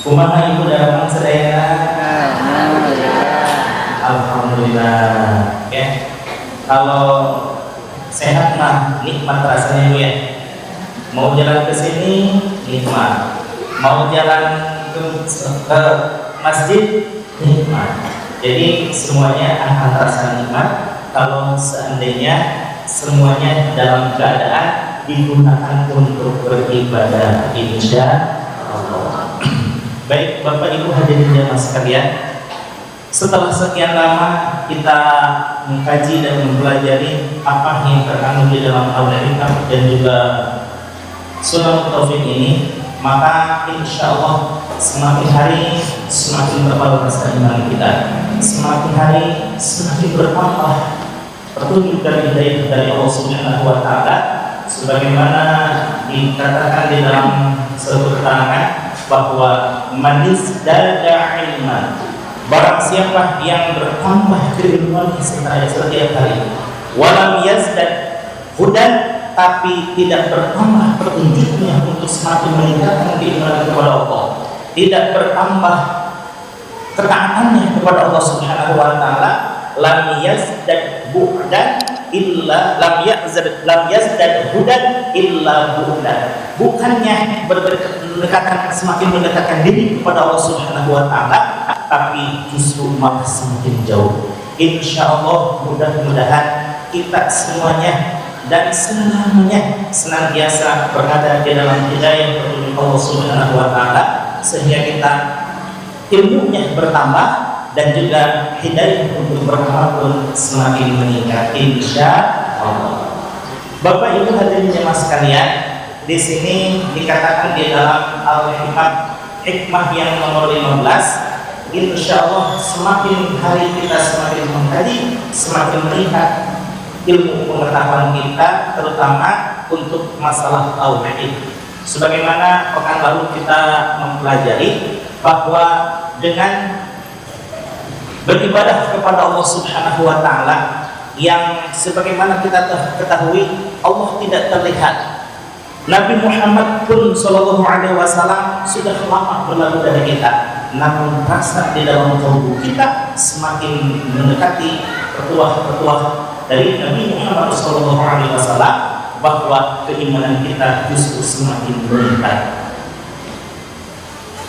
Kumaha ibu dalam sedaya? Alhamdulillah. Ya. Kalau sehat mah nikmat rasanya ibu ya. Mau jalan ke sini nikmat. Mau jalan ke masjid nikmat. Jadi semuanya akan terasa nikmat kalau seandainya semuanya dalam keadaan digunakan untuk beribadah, insya Allah. Baik Bapak Ibu hadirin jamaah sekalian, setelah sekian lama kita mengkaji dan mempelajari apa yang terkandung di dalam Al-Hikam dan juga Sunan Taufik ini, maka insya Allah semakin hari semakin bertambah rasa iman kita, semakin hari semakin bertambah petunjuk dan hidayah dari Allah Subhanahu wa Ta'ala, sebagaimana dikatakan di dalam suatu keterangan bahwa manis dada ilman, barang siapa yang bertambah keilmuan setiap hari, walam yazdad hudan, tapi tidak bertambah petunjuknya untuk semakin meningkatkan keimanan kepada Allah, tidak bertambah ketaatannya kepada Allah Subhanahu wa Ta'ala, lam yazdad bu'dan illa lam yazdad hudan illa bu'dan, bukannya berdekatan semakin mendekatkan diri kepada Allah Subhanahu wa Ta'ala, tapi justru malah semakin jauh. Insya Allah mudah-mudahan kita semuanya dan selamanya senantiasa berada di dalam hidayah petunjuk Allah Subhanahu wa Ta'ala, sehingga kita ilmunya bertambah dan juga hidayah untuk beramal pun semakin meningkat insya Allah. Bapak Ibu hadirin jemaah sekalian, di sini dikatakan di dalam Al-Hikam hikmah yang nomor 15, insya Allah semakin hari kita semakin mengkaji, semakin melihat ilmu pengetahuan kita, terutama untuk masalah tauhid. Sebagaimana pekan lalu kita mempelajari bahwa dengan beribadah kepada Allah Subhanahu wa Ta'ala, yang sebagaimana kita ketahui Allah tidak terlihat. Nabi Muhammad pun Shallallahu Alaihi Wasallam sudah lama berlalu dari kita, namun rasa di dalam kalbu kita semakin mendekati petuah-petuah dari Nabi Muhammad Shallallahu Alaihi Wasallam, bahwa keimanan kita justru semakin meningkat.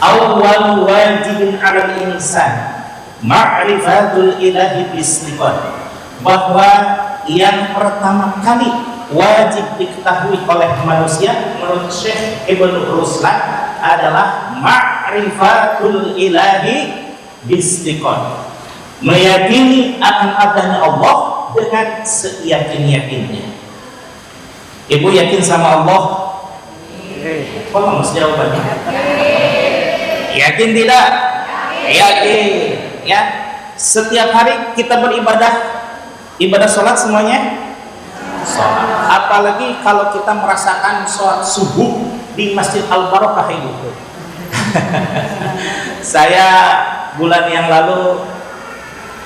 Awal wajibin 'alal insan ma'rifatul ilahi bisliqan, bahwa yang pertama kali wajib diketahui oleh manusia menurut Syekh Ibnu Ruslan adalah ma'rifatul ilahi bisliqan, meyakini akan adanya Allah dengan seyakin-yakinnya. Ibu yakin sama Allah? Kok mas jawabannya? Yakin tidak? Yakin. Ya, setiap hari kita beribadah, ibadah sholat semuanya sholat. Apalagi kalau kita merasakan sholat subuh di Masjid Al-Barokah itu. Saya bulan yang lalu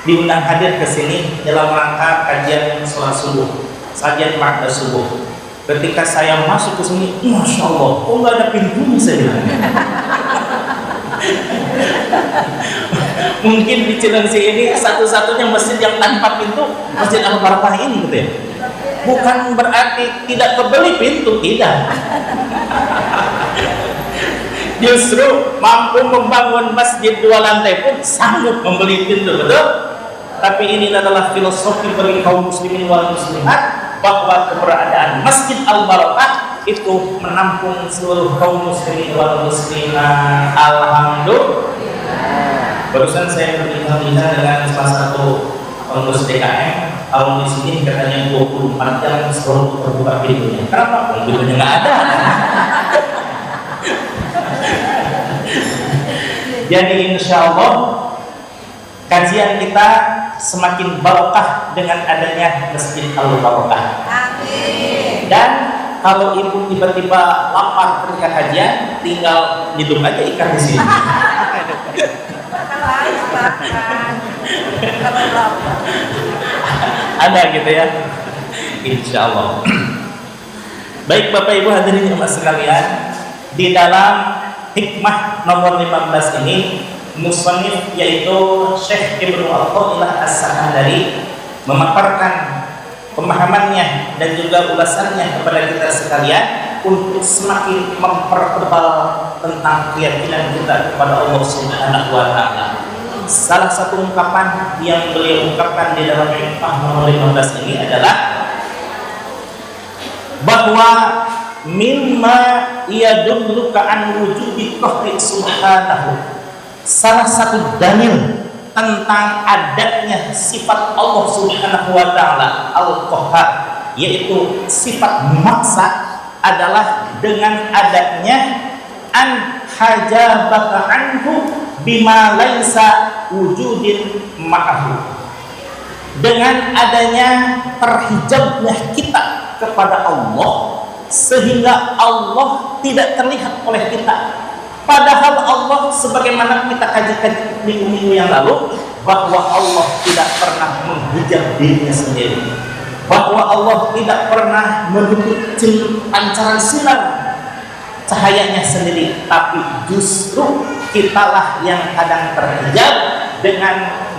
diundang hadir ke sini dalam rangka kajian sholat subuh, kajian makna subuh. Ketika saya masuk ke sini, masya Allah, kok nggak ada pintunya, saya bilang. Mungkin di Cilengsi ini satu-satunya masjid yang tanpa pintu, Masjid Al-Barokah ini, gitu ya. Bukan berarti tidak kebeli pintu, tidak. Justru mampu membangun masjid 2 lantai pun sanggup membeli pintu, betul? Tapi ini adalah filosofi bagi kaum muslimin wal muslimat, bahwa keberadaan Masjid Al-Barokah itu menampung seluruh kaum muslimin wal muslimat. Alhamdulillah. Barusan saya berbincang-bincang dengan salah satu pengurus DKM, kalau di sini katanya 24 jam selalu terbuka pintunya. Kenapa? Pintunya nggak ada. Jadi insya Allah kajian kita semakin barokah dengan adanya Masjid Al-Barokah. Amin. Dan kalau ibu tiba-tiba lapar ketika kajian, tinggal hidup aja ikan di sini. Ada gitu ya, insya Allah. Baik Bapak Ibu hadirin jemaah sekalian, di dalam hikmah nomor 15 ini, musannif yaitu Syekh Ibnu Athaillah As-Sakandari memaparkan pemahamannya dan juga ulasannya kepada kita sekalian untuk semakin mempertebal tentang keyakinan kita kepada Allah Subhanahu wa taala. Salah satu ungkapan yang beliau ungkapkan di dalam hikmah nomor 15 ini adalah bahwa mimma yadulluka an wujudi qahri subhanahu, salah satu dalil tentang adanya sifat Allah Subhanahu wa taala Al-Qahhar, yaitu sifat memaksa, adalah dengan adanya an hajabaka anhu bima laisa wujudin ma'ahu, dengan adanya terhijabnya kita kepada Allah sehingga Allah tidak terlihat oleh kita. Padahal Allah, sebagaimana kita kaji di minggu yang lalu, bahwa Allah tidak pernah menghijab dirinya sendiri, bahwa Allah tidak pernah menutup pancaran sinar cahayanya sendiri, tapi justru kitalah yang kadang terhijab dengan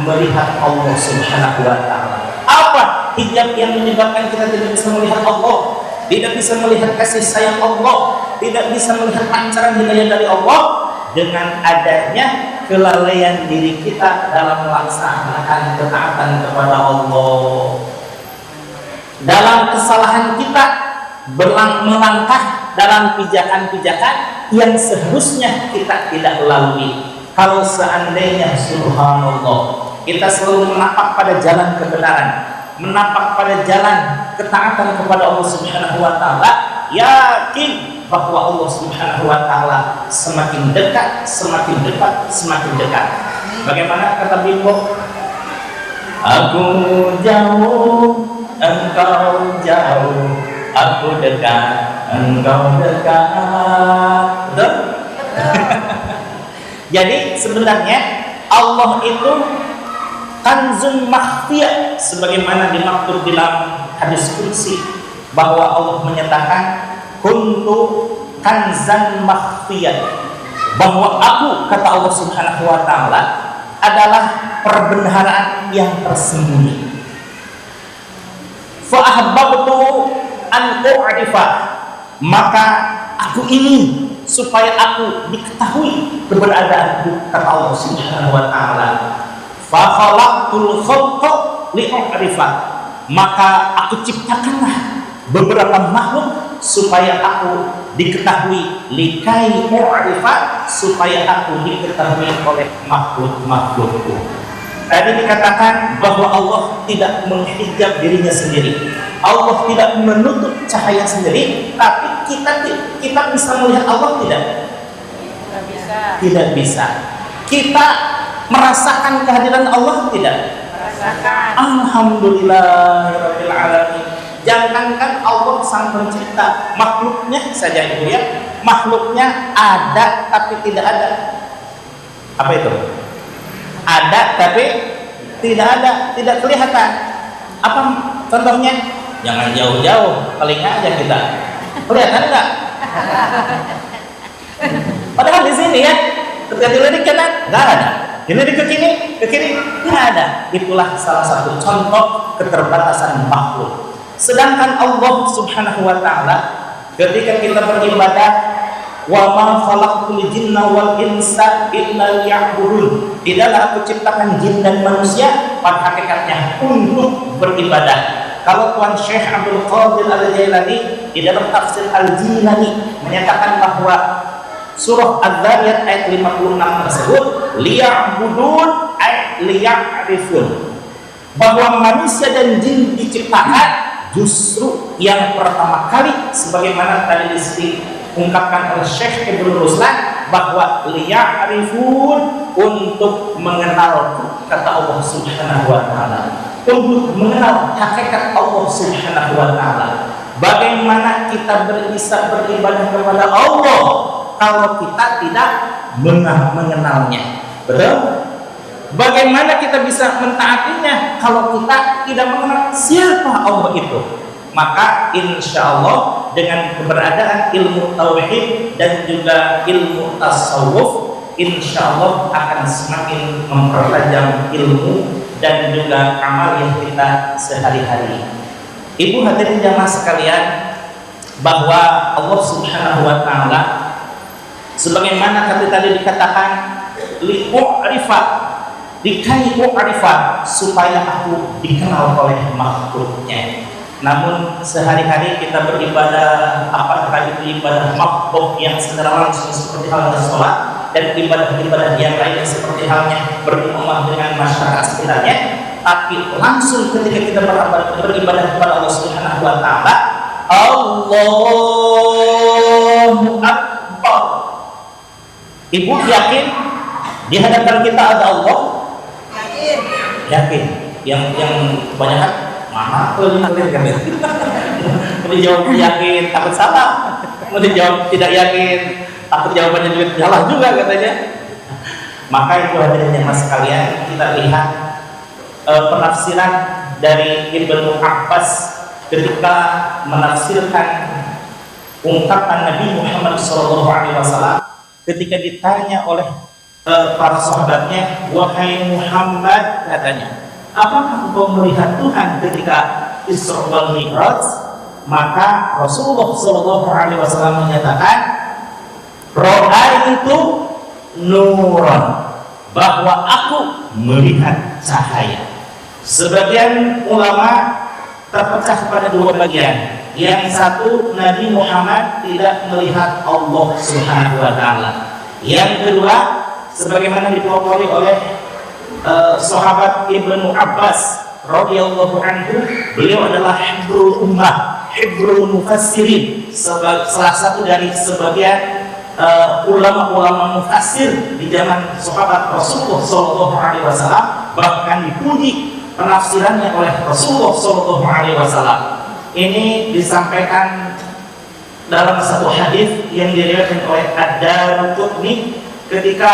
melihat Allah Subhanahu wa taala. Apa hijab yang menyebabkan kita tidak bisa melihat Allah, tidak bisa melihat kasih sayang Allah, tidak bisa melihat pancaran hidayah dari Allah? Dengan adanya kelalaian diri kita dalam melaksanakan ketaatan kepada Allah, dalam kesalahan kita melangkah dalam pijakan-pijakan yang seharusnya kita tidak lalui. Kalau seandainya subhanallah kita selalu menapak pada jalan kebenaran, menapak pada jalan ketaatan kepada Allah Subhanahu wa taala, yakin bahwa Allah Subhanahu wa taala semakin dekat, semakin dekat, semakin dekat. Bagaimana kata Bimbo? Aku jauh, engkau jauh, aku dekat, engkau dekat. Betul? Jadi sebenarnya Allah itu kanzun makhfiyah, sebagaimana dimaksud dalam hadis qudsi, bahwa Allah menyatakan kuntu kanzan makhfiyah, bahwa aku, kata Allah Subhanahu wa taala, adalah perbendaharaan yang tersembunyi. Fa ahbabtu an u'rifa, maka aku ingin supaya aku diketahui keberadaanku, kata Allah Subhanahu wa taala. Fa khalaqtul khalqa li'u'rifa, maka aku ciptakanlah beberapa makhluk supaya aku diketahui, likai u'rifa, supaya aku diketahui oleh makhluk-makhlukku. Tadi dikatakan bahwa Allah tidak menghijab dirinya sendiri, Allah tidak menutup cahaya sendiri, tapi kita bisa melihat Allah tidak? Tidak bisa. Tidak bisa. Kita merasakan kehadiran Allah tidak? Merasakan. Alhamdulillahirabbil alamin. Jangankan Allah sang pencipta, makhluknya saja itu ya, makhluknya ada tapi tidak ada. Apa itu? Ada tapi tidak ada, tidak kelihatan. Apa contohnya? Jangan jauh-jauh, telinga aja kita. Kelihatan nggak? Padahal di sini ya, ketika dilirik kanan nggak ada, dilirik ke kiri nggak ada. Itulah salah satu contoh keterbatasan makhluk. Sedangkan Allah Subhanahu wa taala ketika kita beribadah, wa ma khalaqtul jinna wal insa illa liya'budun, tidaklah aku ciptakan jin dan manusia pada hakikatnya untuk beribadah. Kalau Tuan Syekh Abdul Qadir Al-Jailani di dalam tafsir Al-Jilani menyatakan bahwa surah Adz-Dzariyat ayat 56 tersebut liya'budun ay liya'rifun, bahwa manusia dan jin diciptakan justru yang pertama kali, sebagaimana tadi diungkapkan oleh Syekh Ibnu Ruslan, bahwa liya'rifun, untuk mengenal, kata Allah Subhanahu wa taala, untuk mengenal hakikat Allah Subhanahu wa taala. Bagaimana kita bisa beribadah kepada Allah kalau kita tidak mengenalnya? Betul? Bagaimana kita bisa mentaatinya kalau kita tidak mengenal siapa Allah itu? maka insya Allah dengan keberadaan ilmu tauhid dan juga ilmu tasawuf, insya Allah akan semakin mempertajam ilmu dan juga amal yang kita sehari-hari. Ibu hadirin jamaah sekalian, bahwa Allah Subhanahu wa taala sebagaimana tadi dikatakan li'u'rifat, dikai mu'rifat, supaya aku dikenal oleh makhluknya. Namun sehari-hari kita beribadah, apakah itu ibadah makhluk yang secara langsung seperti halnya sholat, dan ibadah-ibadah yang lainnya seperti halnya berumah dengan masyarakat sekitarnya, tapi langsung ketika kita beribadah kepada Allah Subhanahu wa taala, Allahu Akbar. Ibu yakin di hadapan kita ada Allah? Yakin. Yang kebanyakan mana tuh kan mau dijawab yakin takut salah, mau dijawab tidak yakin takut jawabannya juga salah juga katanya. Maka itu hadirin jemaah sekalian, kita lihat penafsiran dari Ibnu Abbas ketika menafsirkan ungkapan Nabi Muhammad SAW ketika ditanya oleh para sahabatnya, wahai Muhammad, katanya, apakah engkau melihat Tuhan ketika Isra wal Mi'raj? Maka Rasulullah SAW menyatakan, ra'aitu nuran, bahwa aku melihat cahaya. Sebagian ulama terpecah pada dua bagian. Yang satu, Nabi Muhammad tidak melihat Allah Subhanahu wa taala. Yang kedua, sebagaimana dipelopori oleh sahabat Ibnu Abbas radhiyallahu anhu, beliau adalah hibrul ummah, hibrul mufassirin, salah satu dari sebagian ulama-ulama mufassir di zaman sahabat Rasulullah SAW, bahkan dipuji penafsirannya oleh Rasulullah SAW. Ini disampaikan dalam satu hadis yang diriwayatkan oleh Ad-Darqutni ketika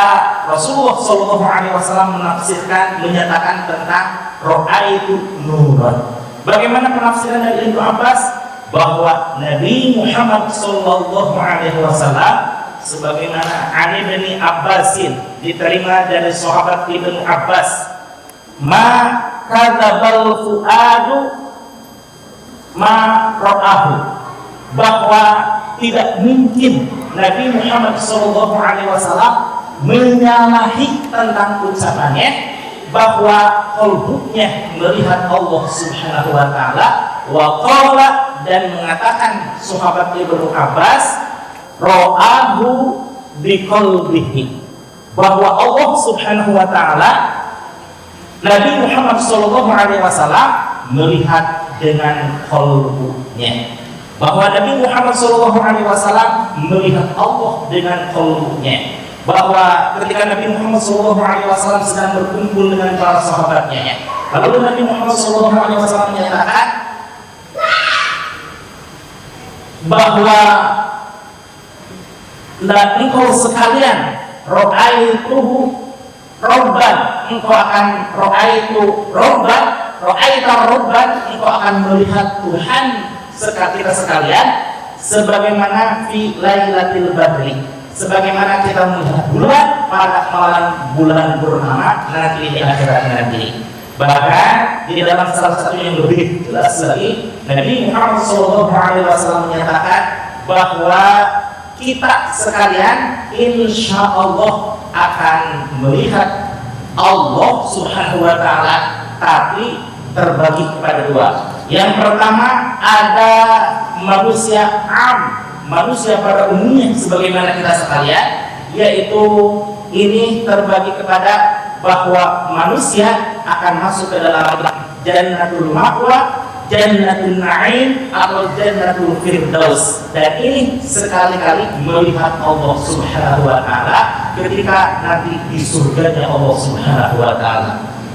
Rasulullah SAW menafsirkan, menyatakan tentang ra'aitu nuran. Bagaimana penafsiran dari Ibnu Abbas? Bahwa Nabi Muhammad SAW sebagaimana Ali bin Abbasin diterima dari sahabat Ibnu Abbas, ma kadzabal fuadu ma ra'ahu, bahwa tidak mungkin Nabi Muhammad SAW menyalahi tentang ucapannya bahwa qalbunya melihat Allah Subhanahu wa taala, wa qala, dan mengatakan sahabat Ibnu Abbas, ra'ahu biqalbihi, bahwa Allah Subhanahu wa taala Nabi Muhammad SAW melihat dengan qalbunya, bahwa Nabi Muhammad SAW melihat Allah dengan qalbunya, bahwa ketika Nabi Muhammad SAW sedang berkumpul dengan para sahabatnya, lalu Nabi Muhammad SAW menyatakan bahwa engkau sekalian ra'aituhu robban, engkau akan ra'aitu robban, ra'aita robban, engkau akan melihat Tuhan kita sekalian sebagaimana fi lailatul badri, sebagaimana kita melihat bulan pada malam bulan purnama nanti di akhirat nanti. Bahkan di dalam salah satu yang lebih jelas lagi, Nabi Muhammad SAW menyatakan bahwa kita sekalian insya Allah akan melihat Allah Subhanahu wa taala, tapi terbagi kepada dua. Yang pertama ada manusia manusia pada umumnya sebagaimana kita sekalian, yaitu ini terbagi kepada bahwa manusia akan masuk ke dalam jannatul ma'wa, jannatul na'im, atau jannatul firdaus, dan ini sekali-kali melihat Allah Subhanahu wa taala ketika nanti di surganya Allah Subhanahu wa taala.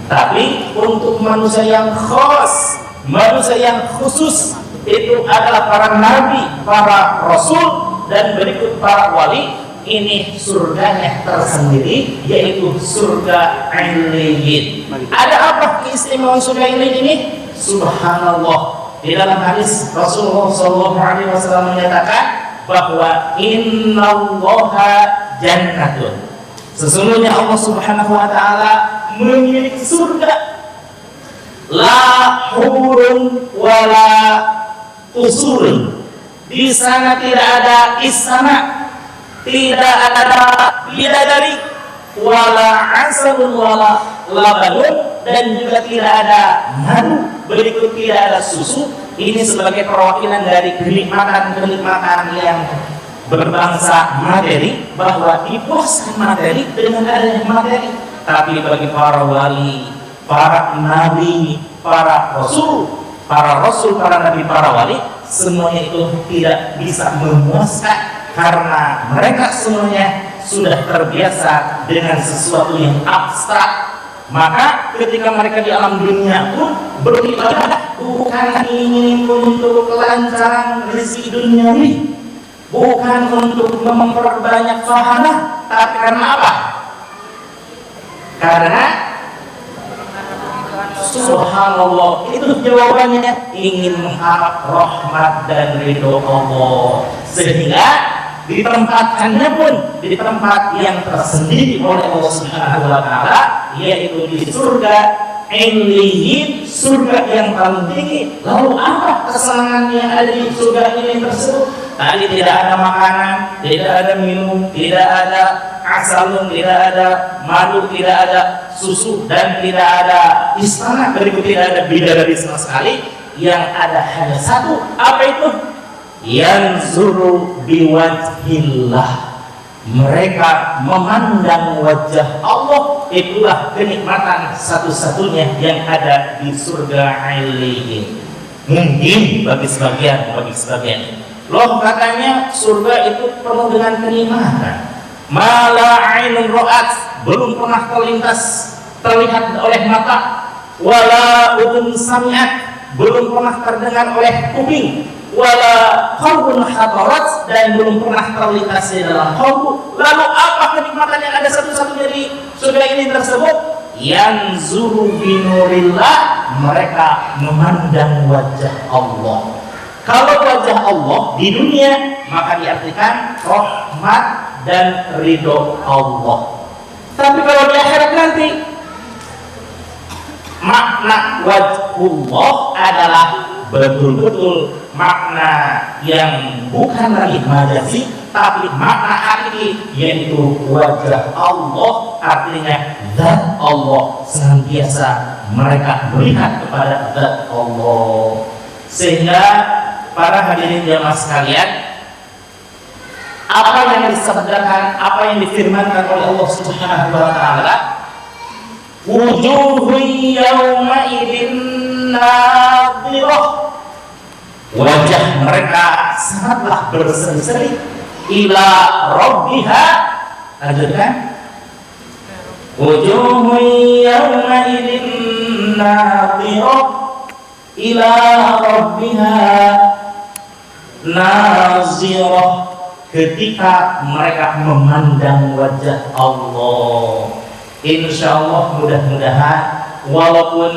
Tapi untuk manusia yang khas, manusia yang khusus, itu adalah para nabi, para rasul, dan berikut para wali. Ini surganya tersendiri, yaitu surga Illiyin. Ada apa keistimewaan surga Illiyin ini? Subhanallah, Di dalam hadis Rasulullah SAW menyatakan bahwa innallaha jannatun, sesungguhnya Allah Subhanahu wa taala memiliki surga, la hurun wala usurun. Di sana tidak ada istana, tidak ada bidadari, wala asalun wala labanun, dan juga tidak ada madu, berikut tidak ada susu. Ini sebagai perwakilan dari kenikmatan-kenikmatan yang berbangsa materi, bahwa dipuaskan materi dengan adanya materi. Tapi bagi para wali, para nabi, para rasul, para nabi, para wali, semuanya itu tidak bisa memuaskan, karena mereka semuanya sudah terbiasa dengan sesuatu yang abstrak. Maka ketika mereka di alam dunia pun beribadah bukan ingin untuk kelancaran rezeki duniawi, bukan untuk memperbanyak pahala, tapi karena apa? Karena subhanallah, itu jawabannya, ingin mengharap rahmat dan ridho Allah. Sehingga ditempatkannya pun di tempat yang tersendiri oleh Allah Subhanahu wa taala, yaitu di surga Illiyin, surga yang paling tinggi. Lalu apa kesenangan yang ada di surga ini tersebut? Tadi tidak ada makanan, tidak ada minum, tidak ada asalun, tidak ada madu, tidak ada susu, dan tidak ada istana, berikut tidak ada bidadari sama sekali. Yang ada hanya satu, apa itu? Yanzuru biwajhillah, mereka memandang wajah Allah. Itulah kenikmatan satu-satunya yang ada di surga Illiyin. Mungkin bagi sebagian loh katanya surga itu penuh dengan kenikmatan. Mala ainun ra'at, belum pernah terlihat oleh mata, wala udhun sami'at, belum pernah terdengar oleh kuping, wala qalbun khatarat, dan belum pernah terlintas di dalam qalbu. Lalu apa kenikmatan yang ada satu-satunya di surga ini tersebut? Yanzuru binurillah, mereka memandang wajah Allah. Kalau wajah Allah di dunia, maka diartikan rahmat dan ridho Allah. Tapi kalau di akhirat nanti, makna wajhullah adalah betul-betul makna yang bukan lagi majazi, tapi makna hakiki, yaitu wajah Allah, artinya zat Allah. Senantiasa mereka melihat kepada zat Allah. Sehingga para hadirin jamaah sekalian, apa yang disabdakan, apa yang difirmankan oleh Allah Subhanahu wa taala, wujuhun yawma idzin nadhirah, wajah mereka sangatlah berseri-seri, ila rabbiha, lanjutkan, wujuhun yawma idzin nadhirah ila rabbiha nazirah, ketika mereka memandang wajah Allah. Insya Allah, mudah-mudahan walaupun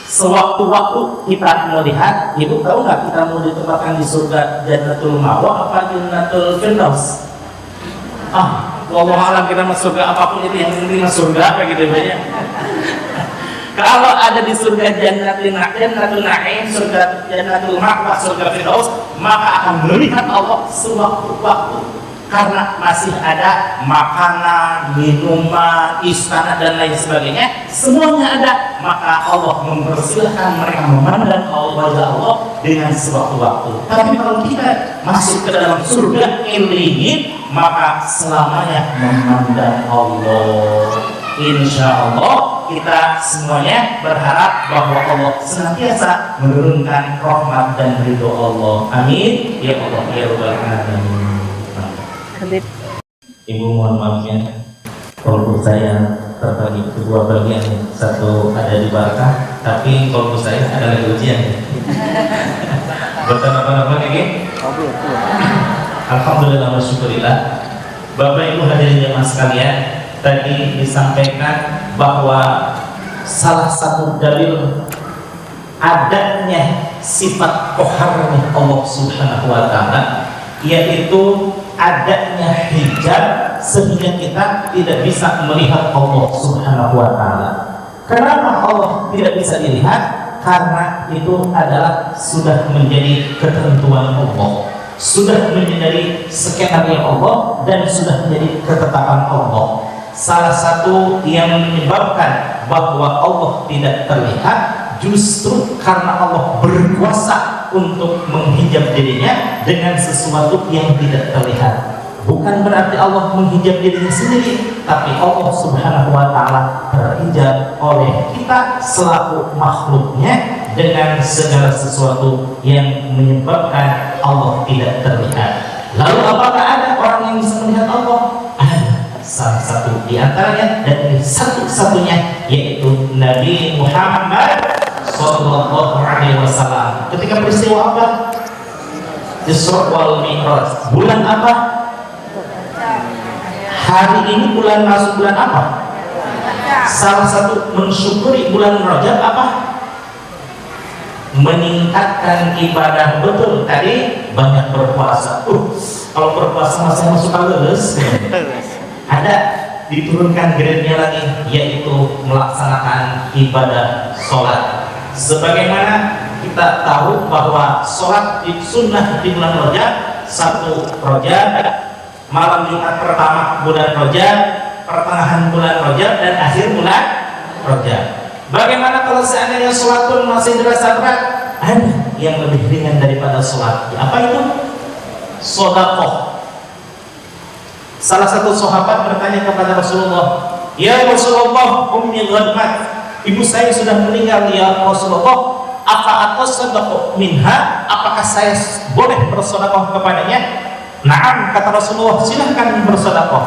sewaktu-waktu kita melihat, ibu tahu nggak kita mau ditempatkan di surga Jannatul Ma'wa apa Jannatul Firdaus? Wallahu a'lam, kita masuk surga apapun itu, yang penting masuk surga apa gitu banyak. Kalau ada di surga Jannatul Na'im, surga Jannatul Ma'wa, surga Firdaus, maka akan melihat Allah sewaktu-waktu, karena masih ada makanan, minuman, istana dan lain sebagainya, semuanya ada. Maka Allah mempersilahkan mereka memandang wajah Allah dengan sewaktu-waktu. Tapi kalau kita masuk ke dalam surga Illiyin, maka selamanya memandang Allah. Insya Allah kita semuanya berharap bahwa Allah senantiasa menurunkan rahmat dan ridho Allah. Amin ya Allah ya Rabbal alamin. Ibu mohon maafnya, kelompok saya terbagi kedua bagian, satu ada di Barakah, tapi kelompok saya ada lagi ujian. Bukan apa-apa ini. Alhamdulillah wa syukurillah. Bapak Ibu hadirin jemaah sekalian, tadi disampaikan bahwa salah satu dalil adanya sifat qaharnya Allah Subhanahu wa taala, yaitu adanya hijab sehingga kita tidak bisa melihat Allah Subhanahu wa taala. Kenapa Allah tidak bisa dilihat? Karena itu adalah sudah menjadi ketentuan Allah, sudah menjadi skenario Allah, dan sudah menjadi ketetapan Allah. Salah satu yang menyebabkan bahwa Allah tidak terlihat justru karena Allah berkuasa untuk menghijab dirinya dengan sesuatu yang tidak terlihat. Bukan berarti Allah menghijab dirinya sendiri, tapi Allah Subhanahu wa taala terhijab oleh kita selaku makhluknya dengan segala sesuatu yang menyebabkan Allah tidak terlihat. Lalu apakah ada orang yang bisa melihat Allah? Ada. Salah satu di antaranya, dan ini satu-satunya, yaitu Nabi Muhammad sallallahu alaihi wasallam. Ketika peristiwa apa? Isra wal Mi'raj. Bulan apa? Hari ini bulan masuk bulan apa? Salah satu mensyukuri bulan Rajab apa? Meningkatkan ibadah. Betul, tadi banyak berpuasa. Kalau berpuasa masih masuk lulus. Ada diturunkan grade-nya lagi, yaitu melaksanakan ibadah sholat. Sebagaimana kita tahu bahwa sholat sunnah di bulan Rajab, 1 Rajab, malam Jumat pertama bulan Rajab, pertengahan bulan Rajab, dan akhir bulan Rajab. Bagaimana kalau seandainya sholat pun masih dirasa berat? Ada yang lebih ringan daripada sholat. Apa itu? Sedekah. Salah satu sahabat bertanya kepada Rasulullah, "Ya Rasulullah, ummi ghadmat, ibu saya sudah meninggal ya Rasulullah, apa atasaddaqu minha? Apakah saya boleh bersedekah kepadanya?" "Na'am," kata Rasulullah, "silahkan bersedekah."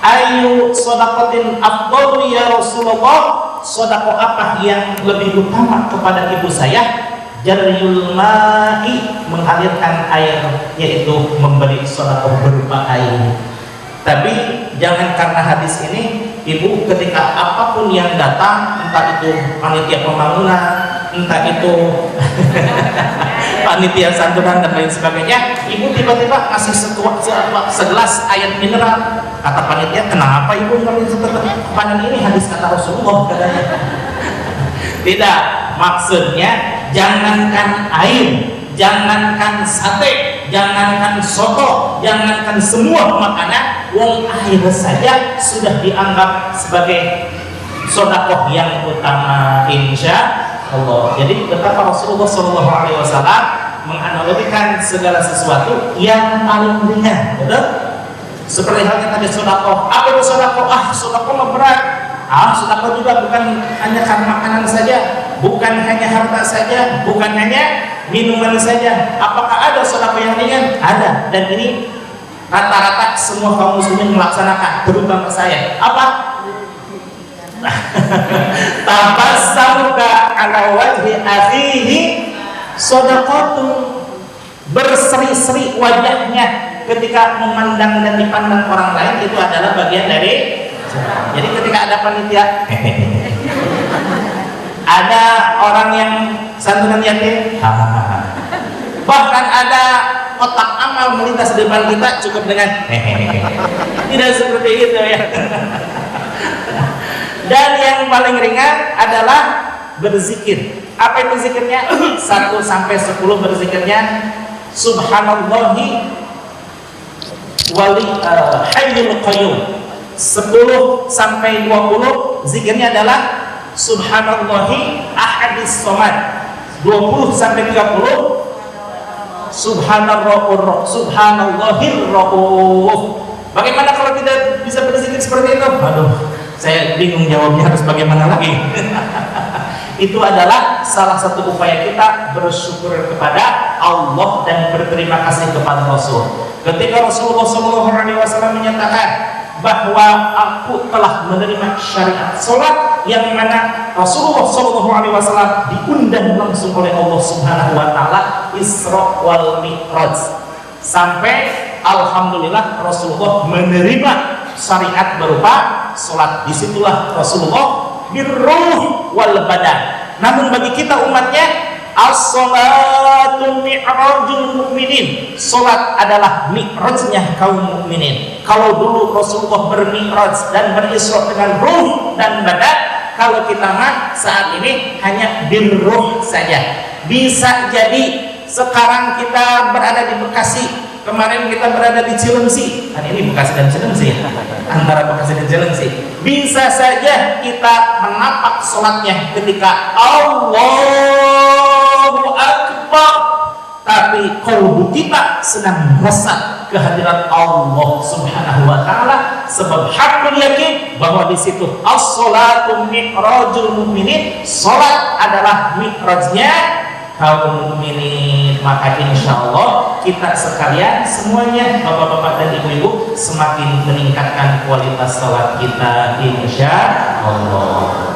"Ayu shadaqatin afdalu ya Rasulullah? Sedekah apa yang lebih utama kepada ibu saya?" "Jaryul ma'i," mengalirkan air, yaitu memberi sedekah berupa air. Tapi jangan karena hadis ini ibu ketika apapun yang datang, entah itu panitia pembangunan, entah itu panitia santunan dan lain sebagainya, ibu tiba-tiba ngasih segelas air mineral. Kata panitia, "Kenapa ibu ngambil segelas ini? Hadis kata Rasulullah," katanya. Tidak, maksudnya jangankan air, jangankan sate, jangankan soto, jangankan semua makanan, wong air saja sudah dianggap sebagai sedekah yang utama, insya Allah. Jadi betapa Rasulullah SAW menganalogikan segala sesuatu yang paling ringan, betul? Seperti halnya tadi sedekah. Apa itu sedekah? Sedekah mah berat. Sedekah juga bukan hanya karena makanan saja, bukan hanya harta saja, bukan hanya minuman saja. Apakah ada sedekah yang ringan? Ada. Dan ini rata-rata semua kaum muslimin melaksanakan, terutama saya. Apa? Tabassamuka ala wajhi akhihi shadaqatun. Berseri-seri wajahnya ketika memandang dan dipandang orang lain, itu adalah bagian dari. Jadi ketika ada panitia, ada orang yang santunan yatim, bahkan ada kotak amal melintas di depan kita, cukup dengan tidak seperti itu ya. Dan yang paling ringan adalah berzikir. Apa itu zikirnya? 1 sampai 10 berzikirnya subhanallahi wali hayyul qayyum. 10 sampai 20 zikirnya adalah subhanallahi ahadis somad. 20 sampai 30 subhanallahir rauf. Bagaimana kalau tidak bisa berzikir seperti itu? Aduh, saya bingung jawabnya, harus bagaimana lagi. Itu adalah salah satu upaya kita bersyukur kepada Allah dan berterima kasih kepada Rasul. Ketika Rasulullah SAW menyatakan bahwa aku telah menerima syariat sholat, yang mana Rasulullah SAW diundang langsung oleh Allah Subhanahu wa Ta'ala Isra wal Mi'raj, sampai alhamdulillah Rasulullah menerima syariat berupa sholat. Disitulah Rasulullah birruh wal badan. Namun bagi kita umatnya as-salatu mi'rajul mu'minin. Salat adalah mi'rajnya kaum mukminin. Kalau dulu Rasulullah bermi'raj dan berisra dengan ruh dan badan, kalau kita mah saat ini hanya birruh saja. Bisa jadi sekarang kita berada di Bekasi, kemarin kita berada di Cilengsi, kan ini Bekasi dan Cilengsi, antara Bekasi dan Cilengsi. Bisa saja kita menapak sholatnya ketika Allahu Akbar, tapi kalbu kita sedang merasa kehadiran Allah Subhanahu wa taala, sebab hakul yakin bahwa di situ as-salatu mi'rajul mu'minin, salat adalah mi'rajnya kaum mukminin. Maka insya Allah kita sekalian semuanya, bapak-bapak dan ibu-ibu, semakin meningkatkan kualitas salat kita insya Allah.